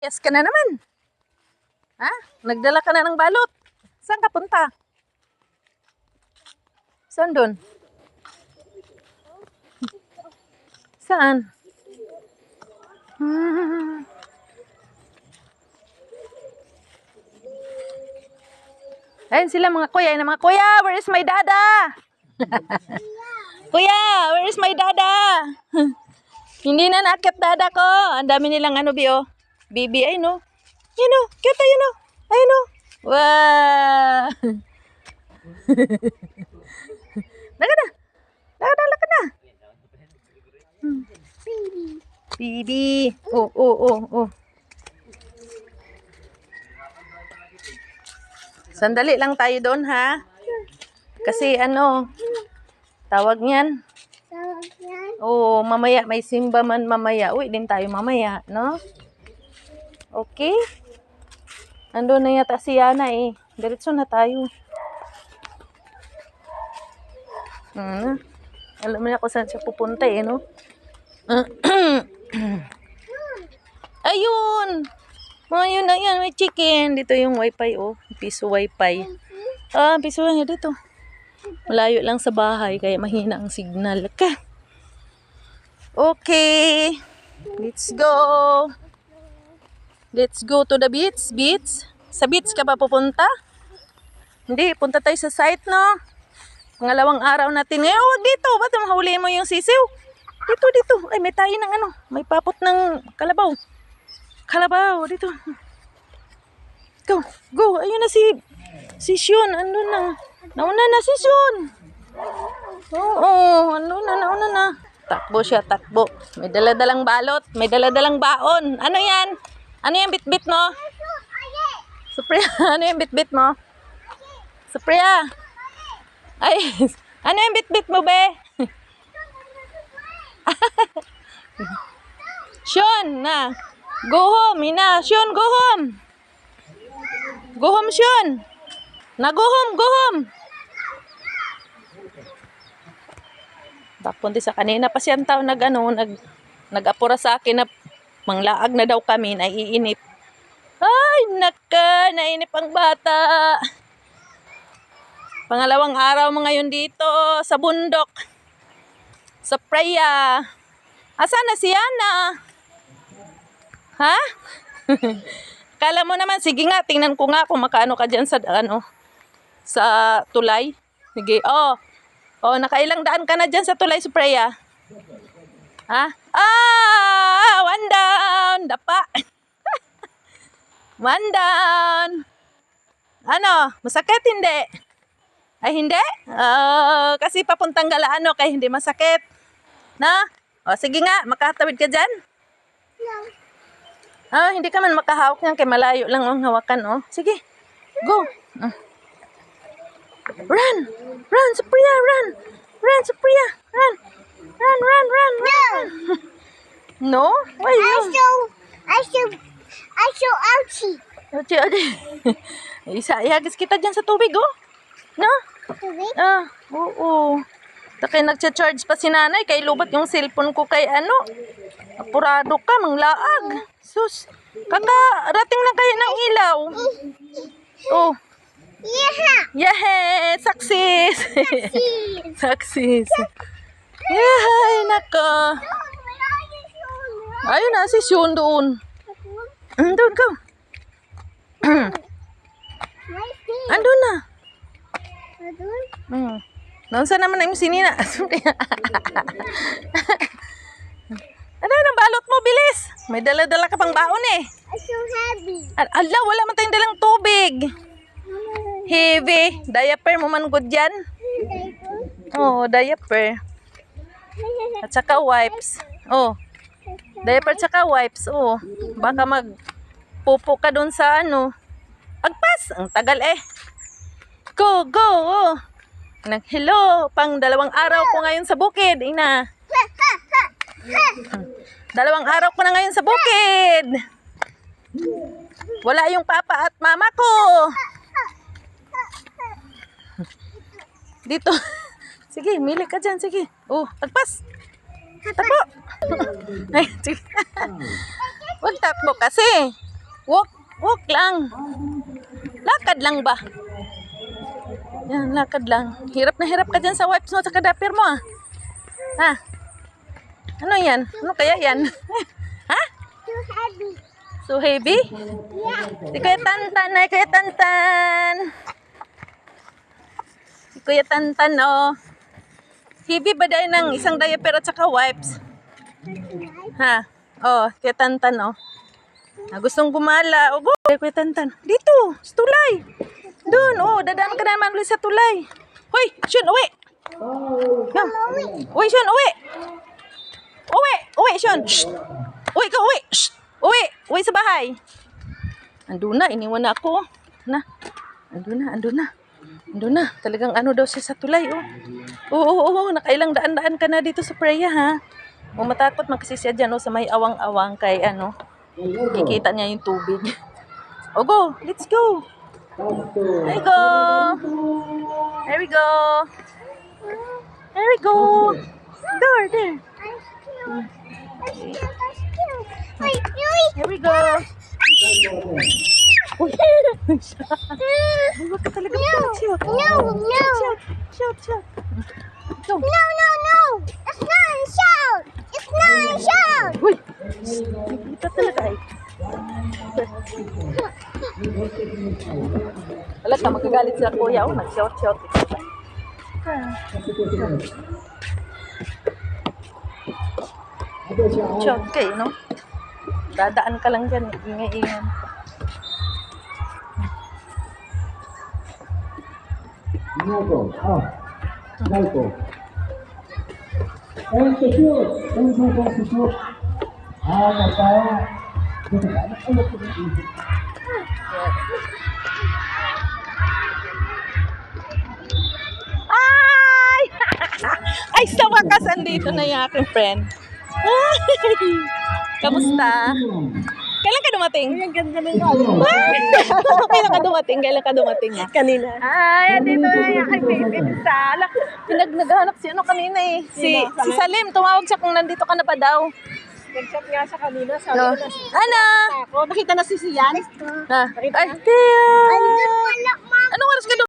Yes ka na naman. Ha? Nagdala ka na ng balot. Saan ka punta? Saan doon? Saan? Ayun sila mga kuya. Ayun mga kuya, where is my dada? Kuya, where is my dada? Hindi na nakit dada ko. Ang dami nilang ano, Bio. Bibi, ay no. Yun o, cute ayun o. Ayun o. Wow. Laka na. Laka na. Bibi. Oh. Sandali lang tayo doon ha. Kasi ano, tawag niyan. Oo, mamaya may simba man mamaya. Uwi din tayo mamaya, no? Okay? Ando na yata si Yana eh. Diretso na tayo. Alam mo na kung saan siya pupunta eh, no? Ayun! Ayun na yan, may chicken. Dito yung wifi, oh. Piso wifi. Piso yan dito. Malayo lang sa bahay, kaya mahina ang signal. Okay. Let's go. Let's go to the beach. Beach. Sa beach ka ba pupunta? Hindi, punta tayo sa site, no? Pangalawang araw natin. Huwag dito. Ba't mahuli mo yung sisiw? Dito. Ay, may tayo ng ano. May papot ng kalabaw. Dito. Go. Ayun na si Shun. Ano na? Nauna na si Shun. Oo, nauna na. Takbo siya. May daladalang balot. May daladalang baon. Ano yan? Ano yung bitbit mo? Supriya, ano yung bitbit mo? Supriya. Ay, ano yung bitbit mo, be? Shun, na. Go home, ina. Shun, go home. Go home, Shun. Na, go home. Tapon di sa kanina pa siyang tao nag-apura sa akin na manglaag na daw kami, naiinip. Ay, nainip ang bata. Pangalawang araw mo ngayon dito sa bundok. Sa Praia. Asan na si Yana? Ha? Kala mo naman, sige nga, tingnan ko nga kung makaano ka dyan sa tulay. Sige, nakailang daan ka na dyan sa tulay sa Praia. Ha? One down. Dapa. One down. Ano? Masakit hindi? Ay hindi? Kasi papuntang Galaano kaya hindi masakit. Na? Sige nga, makatawid ka dyan? No. Hindi ka man makahawak niyan kaya malayo lang ang hawakan. Sige. Go. Run, Supriya, run. Run, Supriya, run. Run. No? Why no? I show ouchie. Ihagis kita dyan sa tubig, no? Tubig? Oo. Kaya nagcha-charge pa si nanay, kay lubat yung cellphone ko kay apurado ka, manglaag. Sus, kakarating na kayo ng ilaw. Yeah! Success! Success! Yahay, nako. Ayun na, si Shun doon. Doon ka. Andun na. Noon sa naman na yung sinina. Ano ng balot mo, bilis? May dala-dala ka pang baon eh. It's so heavy. Ala, wala man tayong dalang tubig. Heavy. Diaper mo man good dyan? Diaper. At saka wipes. Diaper at saka wipes. Baka magpupo ka dun sa Agpas. Ang tagal eh. Go. Hello. Pang 2 araw ko ngayon sa bukid. Ina. 2 araw ko na ngayon sa bukid. Wala yung papa at mama ko. Dito. Sige, mili ka dyan. Sige. Agpas. Takbo. Ay, sige. Huwag takbo kasi. Walk lang. Lakad lang ba? Yan, lakad lang. Hirap na hirap ka dyan sa wipes mo at sa diaper mo ah. Ha? Ano yan? Ano kaya yan? Ha? Too heavy. So heavy? Yeah. Si Kuya Tantan ay Kuya Tantan. Si Kuya Tantan oh. Heavy ba dahil ng isang diaper at saka wipes? Ha? Oh, Kuya Tantan oh. Gustong gumala. O go. Kuya Tantan. Dito. Sa tulay. Doon. Oh, dadaan ka naman ulit sa tulay. Hoy, Shun, uwi. Yan. Uwi, Shun, uwi. Uwi, Shun. Shh. Uwi ka, uwi. Shh. Uwi sa bahay. Andun na, iniwan na ako. Andun na. Talagang ano daw siya sa tulay, oh. Oo, nakailang daan-daan ka na dito sa Preya, ha? O matakot magkasi siya dyan, oh, sa may awang-awang kay, ano, kikita niya yung tubig. O go, let's go. There you go. There we go. There we go. There. Wait, really? Here we go. Uy, huwag ka talaga shoot. No. Shoot. Go. No. It's not a shout. It's not a shout. Uy, ito talaga eh. Wala ka, magagalit sila kuya. Oh, nag-shout. Shout kayo, no? Dadaan ka lang dyan, ingay-ingan. Naiko. En to shoot. En to shoot. Nagkaya. Ay! Ay, sa wakas, andito na yung aking friend. Ay! Kamusta? Kailan ka dumating? Ang ganda ng Kailan ka dumating nga? kanina. Ay, andito na yung aking baby. Sala. Naghahanap si ano kanina eh. Si Salim, tumawag siya kung nandito ka na pa daw. Nag-chat nga siya kanina. Sabi No. ko na Ana! ako. Nakita na si Sian. Ha? Ay, Tia! Andun pala, Ma. Anong oras ka